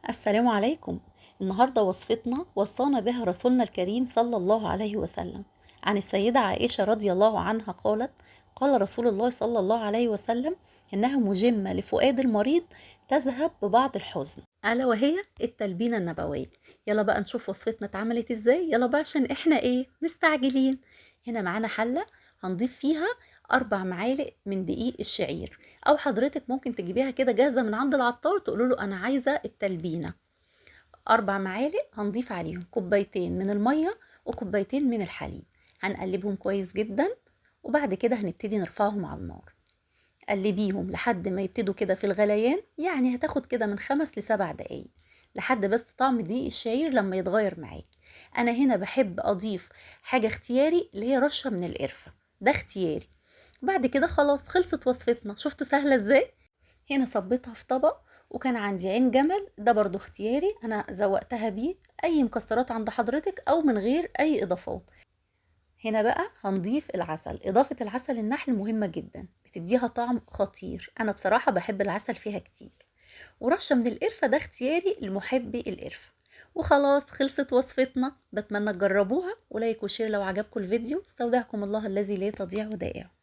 السلام عليكم. النهاردة وصفتنا وصانا بها رسولنا الكريم صلى الله عليه وسلم عن السيدة عائشة رضي الله عنها قالت: قال رسول الله صلى الله عليه وسلم: إنها مجمة لفؤاد المريض تذهب ببعض الحزن، ألا وهي التلبينة النبوية. يلا بقى نشوف وصفتنا اتعملت ازاي. يلا بقى عشان احنا مستعجلين. هنا معانا حلة هنضيف فيها 4 معالق من دقيق الشعير، او حضرتك ممكن تجيبيها كده جاهزة من عند العطار، تقول له انا عايزة التلبينة. 4 معالق هنضيف عليهم كوبايتين من المية وكوبايتين من الحليب. هنقلبهم كويس جدا، وبعد كده هنبتدي نرفعهم على النار. قلبيهم لحد ما يبتدوا كده في الغليان، يعني هتاخد كده من 5 ل7 دقايق لحد بس طعم دقيق الشعير لما يتغير معاكي. انا هنا بحب اضيف حاجة اختياري اللي هي رشة من القرفة، ده اختياري. بعد كده خلاص خلصت وصفتنا. شفتوا سهلة ازاي؟ هنا صبيتها في طبق، وكان عندي عين جمل، ده برضو اختياري، انا زوقتها بيه اي مكسرات عند حضرتك او من غير اي اضافات. هنا بقى هنضيف العسل. اضافة العسل النحل مهمة جدا، بتديها طعم خطير، انا بصراحة بحب العسل فيها كتير. ورشة من القرفة، ده اختياري لمحبي القرفة. وخلاص خلصت وصفتنا. بتمنى تجربوها، ولايك وشير لو عجبكم الفيديو. استودعكم الله الذي لا تضيع ودائعه.